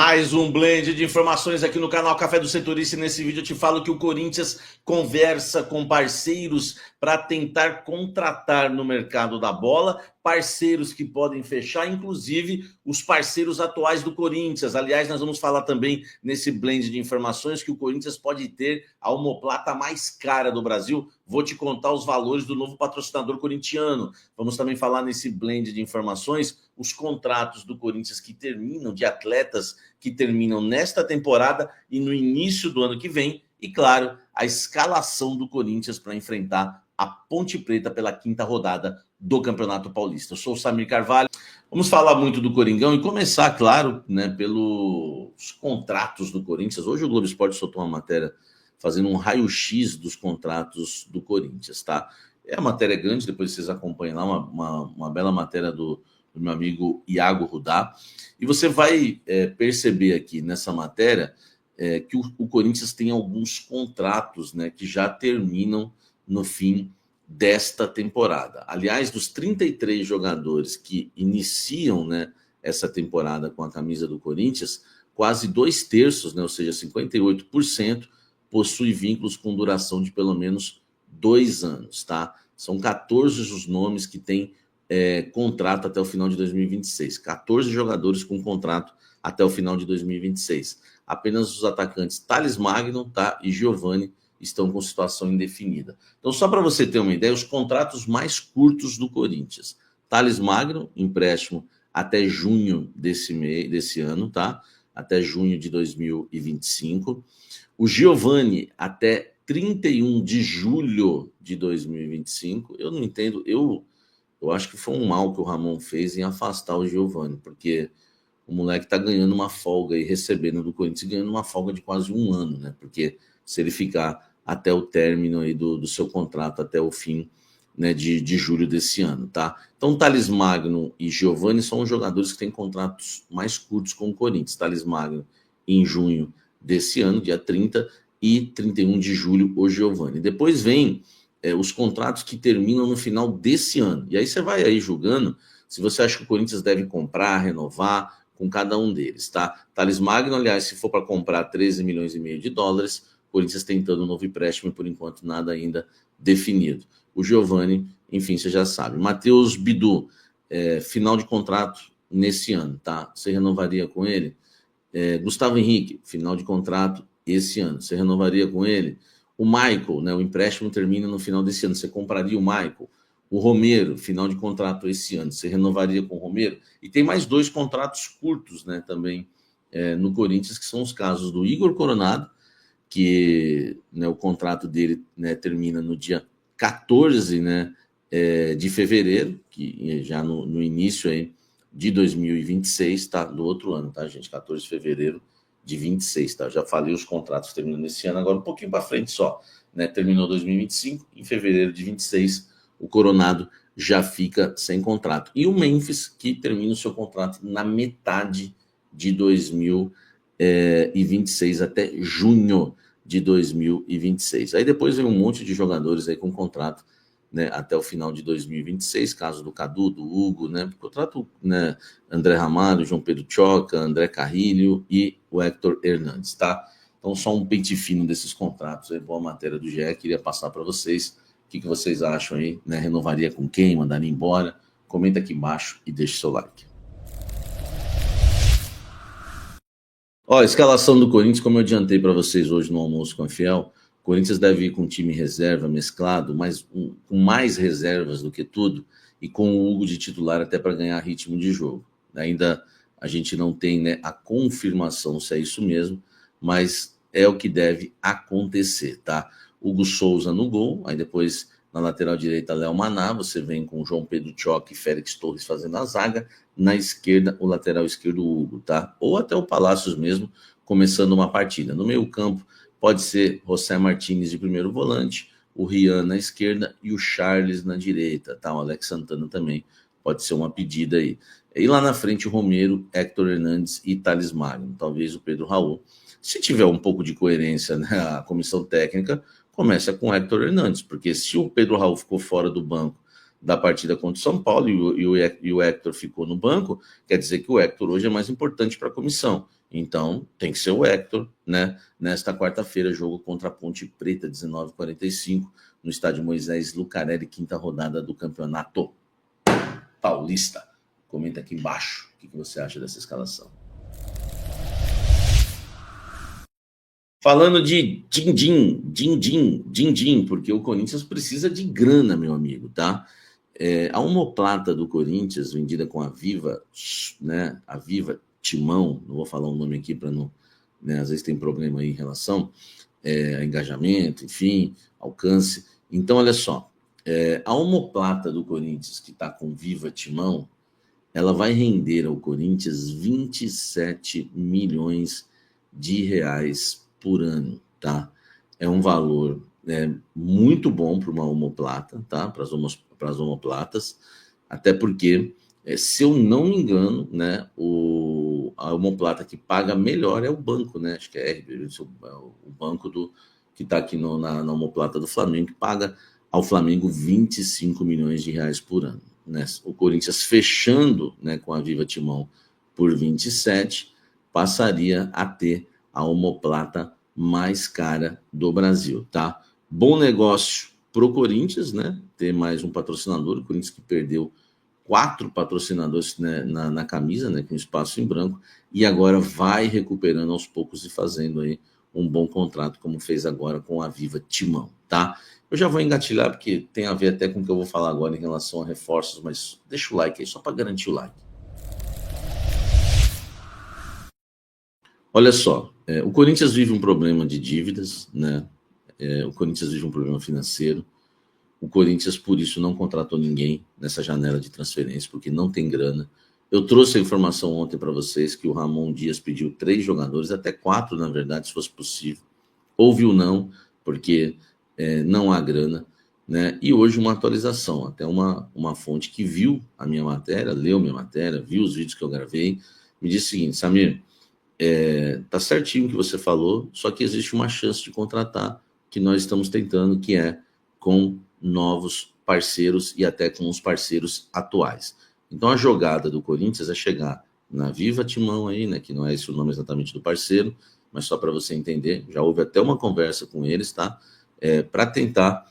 Mais um blend de informações aqui no canal Café do Setorista. E nesse vídeo eu te falo que o Corinthians conversa com parceiros para tentar contratar no mercado da bola, parceiros que podem fechar, inclusive os parceiros atuais do Corinthians. Aliás, nós vamos falar também nesse blend de informações que o Corinthians pode ter a omoplata mais cara do Brasil. Vou te contar os valores do novo patrocinador corintiano. Vamos também falar nesse blend de informações os contratos do Corinthians que terminam, de atletas que terminam nesta temporada e no início do ano que vem. E, claro, a escalação do Corinthians para enfrentar a Ponte Preta pela 5ª rodada do Campeonato Paulista. Eu sou o Samir Carvalho. Vamos falar muito do Coringão e começar, claro, né, pelos contratos do Corinthians. Hoje o Globo Esporte soltou uma matéria fazendo um raio-x dos contratos do Corinthians, tá? É uma matéria grande, depois vocês acompanham lá, uma bela matéria do meu amigo Iago Rudá. E você vai perceber aqui nessa matéria que o Corinthians tem alguns contratos, né, que já terminam no fim desta temporada. Aliás, dos 33 jogadores que iniciam, né, essa temporada com a camisa do Corinthians, quase 2/3, né, ou seja, 58%, possui vínculos com duração de pelo menos 2 anos, tá? São 14 os nomes que têm contrato até o final de 2026. 14 jogadores com contrato até o final de 2026. Apenas os atacantes Thales Magno, tá, e Giovani estão com situação indefinida. Então, só para você ter uma ideia, os contratos mais curtos do Corinthians. Thales Magno, empréstimo até junho desse ano, tá? Até junho de 2025. O Giovani até 31 de julho de 2025. Eu não entendo, eu acho que foi um mal que o Ramon fez em afastar o Giovani, porque o moleque tá ganhando uma folga e recebendo do Corinthians, ganhando uma folga de quase um ano, né? Porque se ele ficar até o término aí do seu contrato, até o fim, né, de julho desse ano, tá? Então, Thales Magno e Giovani são os jogadores que têm contratos mais curtos com o Corinthians. Thales Magno em junho desse ano, dia 30, e 31 de julho, o Giovani. Depois vem os contratos que terminam no final desse ano. E aí você vai aí julgando se você acha que o Corinthians deve comprar, renovar com cada um deles, tá? Thales Magno, aliás, se for para comprar 13 milhões e meio de dólares, o Corinthians tentando um novo empréstimo, por enquanto nada ainda definido. O Giovani, enfim, você já sabe. Matheus Bidu, final de contrato nesse ano, tá? Você renovaria com ele? Gustavo Henrique, final de contrato esse ano. Você renovaria com ele? O Michael, né, o empréstimo termina no final desse ano. Você compraria o Michael? O Romero, final de contrato esse ano. Você renovaria com o Romero? E tem mais 2 contratos curtos, né, também no Corinthians, que são os casos do Igor Coronado, que, né, o contrato dele, né, termina no dia 14, né, de fevereiro, que já no início aí de 2026, tá? Do outro ano, tá, gente? 14 de fevereiro de 26, tá? Já falei os contratos terminando esse ano, agora um pouquinho para frente só, né? Terminou 2025, em fevereiro de 26, o Coronado já fica sem contrato. E o Memphis, que termina o seu contrato na metade de 2026, até junho de 2026. Aí depois vem um monte de jogadores aí com contrato, né, até o final de 2026, caso do Cadu, do Hugo, né, contrato, né, André Ramalho, João Pedro Choca, André Carrilho e o Héctor Hernandes, tá? Então, só um pente fino desses contratos, aí, boa matéria do GE, queria passar para vocês, o que vocês acham aí, né, renovaria com quem, mandaria embora? Comenta aqui embaixo e deixa o seu like. Ó, a escalação do Corinthians, como eu adiantei para vocês hoje no Almoço com a Fiel, o Corinthians deve ir com um time reserva mesclado, mas com mais reservas do que tudo, e com o Hugo de titular até para ganhar ritmo de jogo. Ainda a gente não tem, né, a confirmação se é isso mesmo, mas é o que deve acontecer, tá? Hugo Souza no gol, aí depois na lateral direita Léo Maná, você vem com João Pedro Choque e Félix Torres fazendo a zaga, na esquerda o lateral esquerdo Hugo, tá? Ou até o Palácios mesmo, começando uma partida. No meio campo pode ser José Martínez de primeiro volante, o Rian na esquerda e o Charles na direita, tá? O Alex Santana também pode ser uma pedida aí. E lá na frente o Romero, Héctor Hernandes e Thales Magno, talvez o Pedro Raul. Se tiver um pouco de coerência, né, a comissão técnica começa com o Héctor Hernandes, porque se o Pedro Raul ficou fora do banco da partida contra o São Paulo e o Hector ficou no banco, quer dizer que o Hector hoje é mais importante para a comissão. Então, tem que ser o Hector, né? Nesta quarta-feira, jogo contra a Ponte Preta, 19h45, no estádio Moisés Lucarelli, quinta rodada do Campeonato Paulista. Comenta aqui embaixo o que você acha dessa escalação. Falando de din-din, porque o Corinthians precisa de grana, meu amigo, tá? A omoplata do Corinthians, vendida com a Viva, né? A Viva Timão, não vou falar o nome aqui para não, né? Às vezes tem problema aí em relação a engajamento, enfim, alcance. Então, olha só, a omoplata do Corinthians, que está com Viva Timão, ela vai render ao Corinthians 27 milhões de reais por ano, tá? É um valor muito bom para uma omoplata, tá? Para as omoplatas, até porque, se eu não me engano, né, a omoplata que paga melhor é o banco, né? Acho que é o banco que está aqui na omoplata do Flamengo, que paga ao Flamengo 25 milhões de reais por ano. Né? O Corinthians fechando, né, com a Viva Timão por 27, passaria a ter a omoplata mais cara do Brasil, tá? Bom negócio pro Corinthians, né? Ter mais um patrocinador, o Corinthians que perdeu 4 patrocinadores, né, na camisa, né, com espaço em branco, e agora vai recuperando aos poucos e fazendo aí um bom contrato, como fez agora com a Viva Timão, tá? Eu já vou engatilhar, porque tem a ver até com o que eu vou falar agora em relação a reforços, mas deixa o like aí, só para garantir o like. Olha só, o Corinthians vive um problema de dívidas, né? O Corinthians vive um problema financeiro. O Corinthians, por isso, não contratou ninguém nessa janela de transferência, porque não tem grana. Eu trouxe a informação ontem para vocês que o Ramon Dias pediu 3 jogadores, até 4, na verdade, se fosse possível. Houve o não, porque não há grana, né? E hoje uma atualização, até uma fonte que viu a minha matéria, leu minha matéria, viu os vídeos que eu gravei, me disse o seguinte: Samir, tá certinho o que você falou, só que existe uma chance de contratar, que nós estamos tentando, que é com novos parceiros e até com os parceiros atuais. Então a jogada do Corinthians é chegar na Viva Timão aí, né, que não é esse o nome exatamente do parceiro, mas só para você entender, já houve até uma conversa com eles, tá? Para tentar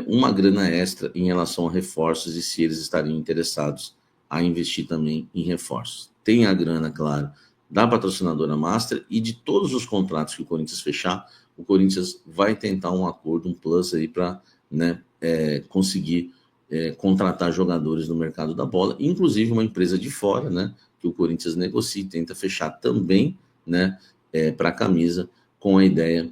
uma grana extra em relação a reforços e se eles estariam interessados a investir também em reforços. Tem a grana, claro, da patrocinadora Master e de todos os contratos que o Corinthians fechar, o Corinthians vai tentar um acordo, um plus aí para, né, conseguir contratar jogadores no mercado da bola, inclusive uma empresa de fora, né, que o Corinthians negocia e tenta fechar também, né, para a camisa, com a ideia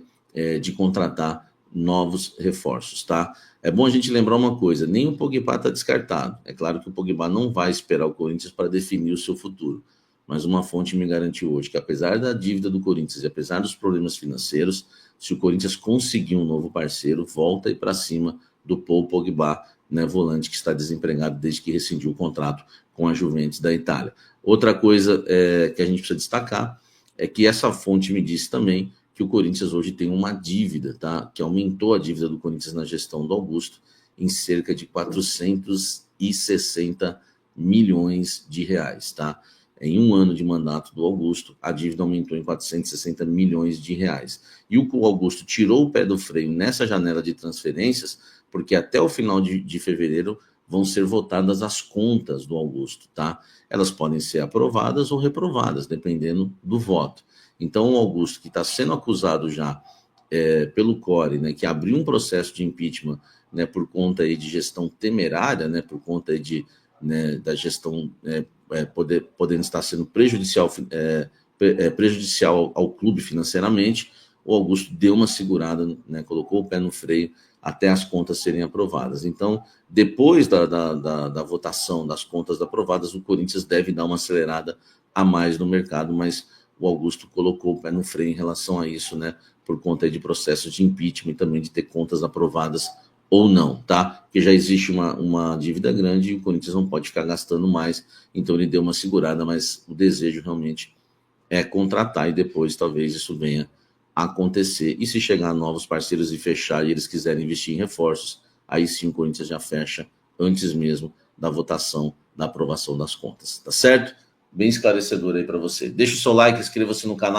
de contratar novos reforços, tá? É bom a gente lembrar uma coisa, nem o Pogba está descartado. É claro que o Pogba não vai esperar o Corinthians para definir o seu futuro, mas uma fonte me garantiu hoje que, apesar da dívida do Corinthians e apesar dos problemas financeiros, se o Corinthians conseguir um novo parceiro, volta aí para cima do Paul Pogba, né, volante que está desempregado desde que rescindiu o contrato com a Juventus da Itália. Outra coisa que a gente precisa destacar é que essa fonte me disse também que o Corinthians hoje tem uma dívida, tá? Que aumentou a dívida do Corinthians na gestão do Augusto em cerca de 460 milhões de reais, tá? Em um ano de mandato do Augusto, a dívida aumentou em 460 milhões de reais. E o Augusto tirou o pé do freio nessa janela de transferências, porque até o final de fevereiro vão ser votadas as contas do Augusto, tá? Elas podem ser aprovadas ou reprovadas, dependendo do voto. Então, o Augusto, que está sendo acusado já pelo CORE, né, que abriu um processo de impeachment, né, por conta aí de gestão temerária, né, por conta aí de, né, da gestão podendo estar sendo prejudicial ao clube financeiramente, o Augusto deu uma segurada, né, colocou o pé no freio até as contas serem aprovadas. Então, depois da votação das contas aprovadas, o Corinthians deve dar uma acelerada a mais no mercado, mas o Augusto colocou o pé no freio em relação a isso, né, por conta de processos de impeachment e também de ter contas aprovadas ou não, tá? Porque já existe uma dívida grande e o Corinthians não pode ficar gastando mais, então ele deu uma segurada, mas o desejo realmente é contratar e depois talvez isso venha a acontecer. E se chegar novos parceiros e fechar e eles quiserem investir em reforços, aí sim o Corinthians já fecha antes mesmo da votação, da aprovação das contas, tá certo? Bem esclarecedor aí para você. Deixa o seu like, inscreva-se no canal.